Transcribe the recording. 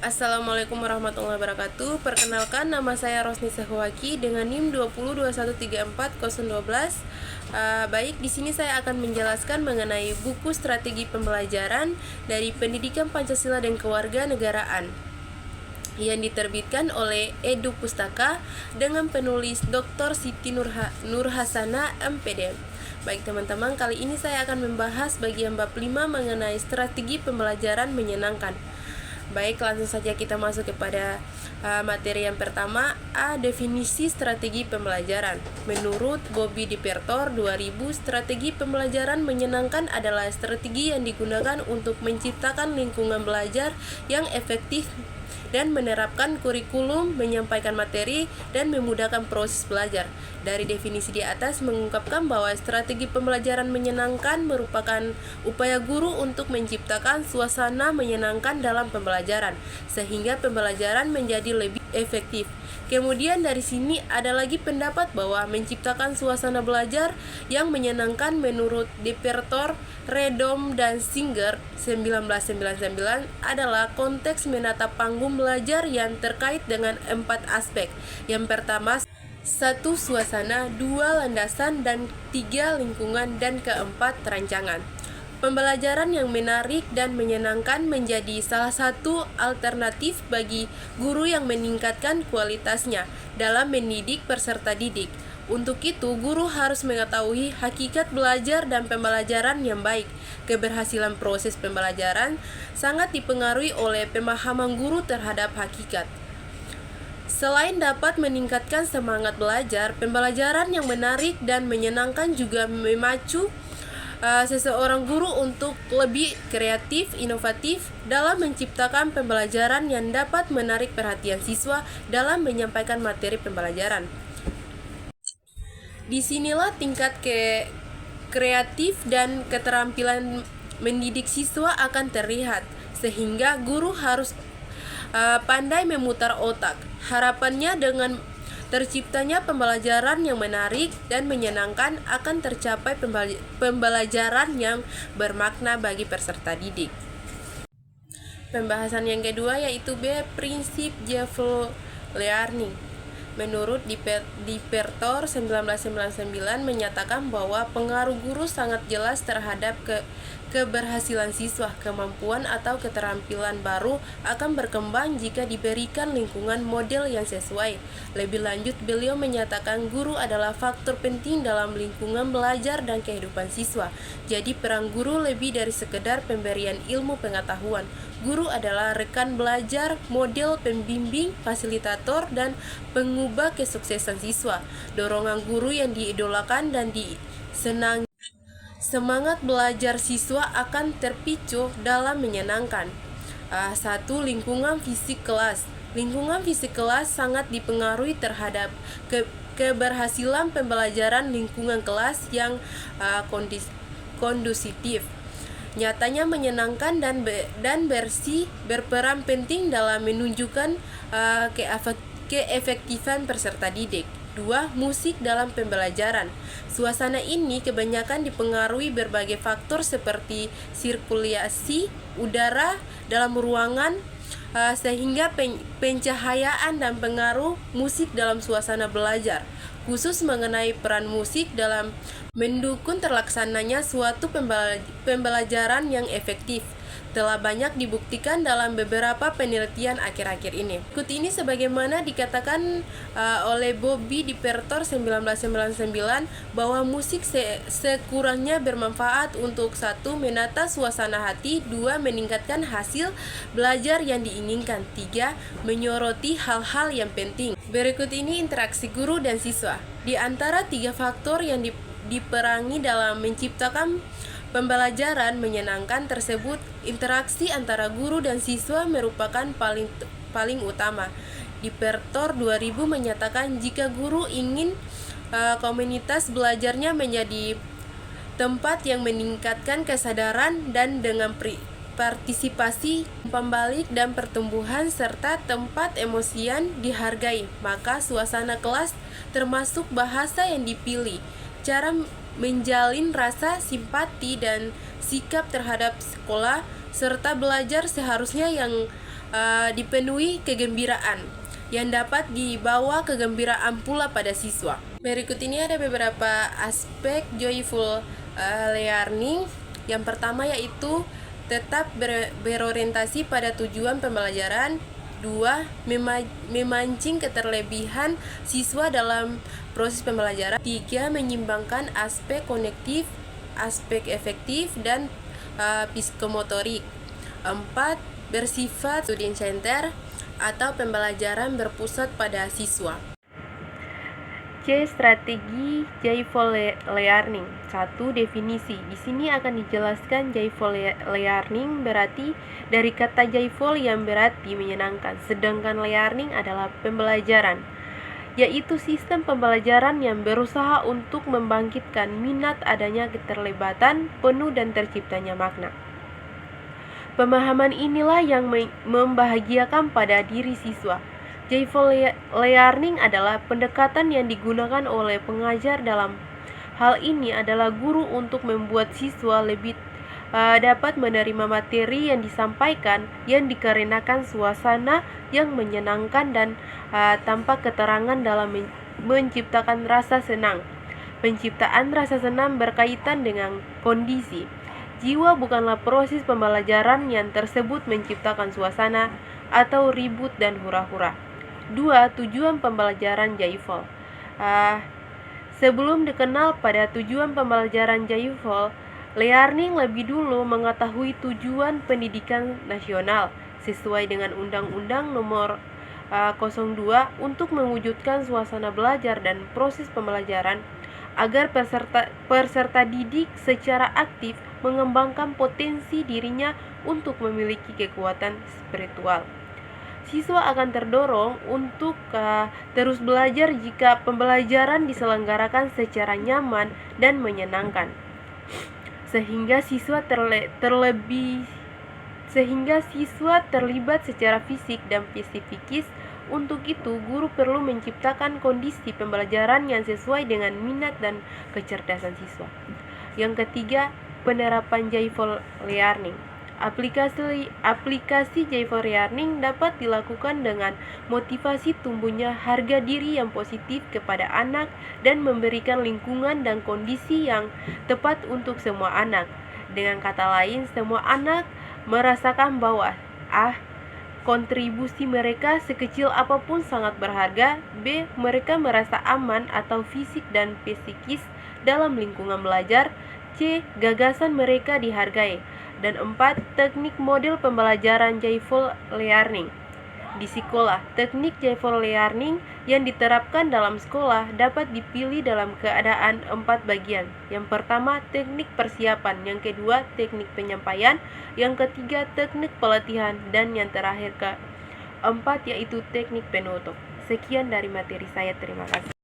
Assalamualaikum warahmatullahi wabarakatuh. Perkenalkan, nama saya Rosni Sehwaki dengan NIM 2021340012. Baik, di sini saya akan menjelaskan mengenai buku strategi pembelajaran dari Pendidikan Pancasila dan Kewarganegaraan yang diterbitkan oleh Edu Pustaka dengan penulis Dr. Siti Nurhasana MPD. Baik teman-teman, kali ini saya akan membahas bagian bab 5 mengenai strategi pembelajaran menyenangkan. Baik, langsung saja kita masuk kepada materi yang pertama, definisi strategi pembelajaran. Menurut Bobby Dipertor 2000, strategi pembelajaran menyenangkan adalah strategi yang digunakan untuk menciptakan lingkungan belajar yang efektif dan menerapkan kurikulum, menyampaikan materi, dan memudahkan proses belajar. Dari definisi di atas mengungkapkan bahwa strategi pembelajaran menyenangkan merupakan upaya guru untuk menciptakan suasana menyenangkan dalam pembelajaran, sehingga pembelajaran menjadi lebih efektif. Kemudian dari sini ada lagi pendapat bahwa menciptakan suasana belajar yang menyenangkan menurut Dipertor, Redom, dan Singer 1999 adalah konteks menata panggung belajar yang terkait dengan 4 aspek. Yang pertama, 1. Suasana, 2. Landasan, dan 3. Lingkungan, dan keempat, rancangan. Pembelajaran yang menarik dan menyenangkan menjadi salah satu alternatif bagi guru yang meningkatkan kualitasnya dalam mendidik peserta didik. Untuk itu, guru harus mengetahui hakikat belajar dan pembelajaran yang baik. Keberhasilan proses pembelajaran sangat dipengaruhi oleh pemahaman guru terhadap hakikat. Selain dapat meningkatkan semangat belajar, pembelajaran yang menarik dan menyenangkan juga memacu seseorang guru untuk lebih kreatif, inovatif dalam menciptakan pembelajaran yang dapat menarik perhatian siswa dalam menyampaikan materi pembelajaran. Disinilah tingkat kreatif dan keterampilan mendidik siswa akan terlihat, sehingga guru harus pandai memutar otak. Harapannya dengan terciptanya pembelajaran yang menarik dan menyenangkan akan tercapai pembelajaran yang bermakna bagi peserta didik. Pembahasan yang kedua yaitu B. Prinsip Jevlo Learning. Menurut Dipertor 1999 menyatakan bahwa pengaruh guru sangat jelas terhadap keberhasilan siswa. Kemampuan atau keterampilan baru akan berkembang jika diberikan lingkungan model yang sesuai. Lebih lanjut, beliau menyatakan guru adalah faktor penting dalam lingkungan belajar dan kehidupan siswa. Jadi peran guru lebih dari sekedar pemberian ilmu pengetahuan. Guru adalah rekan belajar, model pembimbing, fasilitator, dan pengubah kesuksesan siswa. Dorongan guru yang diidolakan dan disenangi. Semangat belajar siswa akan terpicu dalam menyenangkan. 1. Lingkungan fisik kelas. Lingkungan fisik kelas sangat dipengaruhi terhadap keberhasilan pembelajaran. Lingkungan kelas yang kondusif, nyatanya menyenangkan dan bersih berperan penting dalam menunjukkan keefektifan peserta didik. 2. Musik dalam pembelajaran. Suasana ini kebanyakan dipengaruhi berbagai faktor seperti sirkulasi udara dalam ruangan, sehingga pencahayaan dan pengaruh musik dalam suasana belajar, khusus mengenai peran musik dalam mendukung terlaksananya suatu pembelajaran yang efektif, telah banyak dibuktikan dalam beberapa penelitian akhir-akhir ini. Berikut ini sebagaimana dikatakan oleh Bobby Dipertor 1999 bahwa musik sekurangnya bermanfaat untuk 1. Menata suasana hati, 2. Meningkatkan hasil belajar yang diinginkan, 3. Menyoroti hal-hal yang penting. Berikut ini interaksi guru dan siswa. Di antara 3 faktor yang diperangi dalam menciptakan pembelajaran menyenangkan tersebut, interaksi antara guru dan siswa merupakan paling utama. Dipertor 2000 menyatakan jika guru ingin komunitas belajarnya menjadi tempat yang meningkatkan kesadaran dan dengan partisipasi, pembalik dan pertumbuhan serta tempat emosian dihargai, maka suasana kelas termasuk bahasa yang dipilih, cara menjalin rasa simpati dan sikap terhadap sekolah serta belajar seharusnya yang dipenuhi kegembiraan yang dapat dibawa kegembiraan pula pada siswa. Berikut ini ada beberapa aspek joyful learning. Yang pertama yaitu tetap berorientasi pada tujuan pembelajaran. 2. Memancing keterlebihan siswa dalam proses pembelajaran. 3. Menyimbangkan aspek kognitif, aspek efektif, dan psikomotorik. 4. Bersifat student center atau pembelajaran berpusat pada siswa. C. Strategi joyful learning. 1. Definisi. Di sini akan dijelaskan joyful learning berarti dari kata joyful yang berarti menyenangkan, sedangkan learning adalah pembelajaran, yaitu sistem pembelajaran yang berusaha untuk membangkitkan minat, adanya keterlibatan penuh dan terciptanya makna. Pemahaman inilah yang membahagiakan pada diri siswa. Joyful learning adalah pendekatan yang digunakan oleh pengajar, dalam hal ini adalah guru, untuk membuat siswa lebih dapat menerima materi yang disampaikan yang dikarenakan suasana yang menyenangkan dan tanpa keterangan dalam menciptakan rasa senang. Penciptaan rasa senang berkaitan dengan kondisi jiwa, bukanlah proses pembelajaran yang tersebut menciptakan suasana atau ribut dan hura-hura. 2. Tujuan pembelajaran joyful. Sebelum dikenal pada tujuan pembelajaran joyful learning, lebih dulu mengetahui tujuan pendidikan nasional sesuai dengan Undang-Undang Nomor 02 untuk mewujudkan suasana belajar dan proses pembelajaran agar peserta didik secara aktif mengembangkan potensi dirinya untuk memiliki kekuatan spiritual. Siswa akan terdorong untuk terus belajar jika pembelajaran diselenggarakan secara nyaman dan menyenangkan, sehingga siswa terlibat secara fisik dan psikis. Untuk itu, guru perlu menciptakan kondisi pembelajaran yang sesuai dengan minat dan kecerdasan siswa. Yang ketiga, penerapan joyful learning. Aplikasi joyful learning dapat dilakukan dengan motivasi tumbuhnya harga diri yang positif kepada anak dan memberikan lingkungan dan kondisi yang tepat untuk semua anak. Dengan kata lain, semua anak merasakan bahwa kontribusi mereka sekecil apapun sangat berharga. B. Mereka merasa aman atau fisik dan psikis dalam lingkungan belajar. C. Gagasan mereka dihargai. Dan 4. Teknik model pembelajaran joyful learning. Di sekolah, teknik joyful learning yang diterapkan dalam sekolah dapat dipilih dalam keadaan 4 bagian. Yang pertama, teknik persiapan. Yang kedua, teknik penyampaian. Yang ketiga, teknik pelatihan. Dan yang terakhir keempat yaitu teknik penutup. Sekian dari materi saya, terima kasih.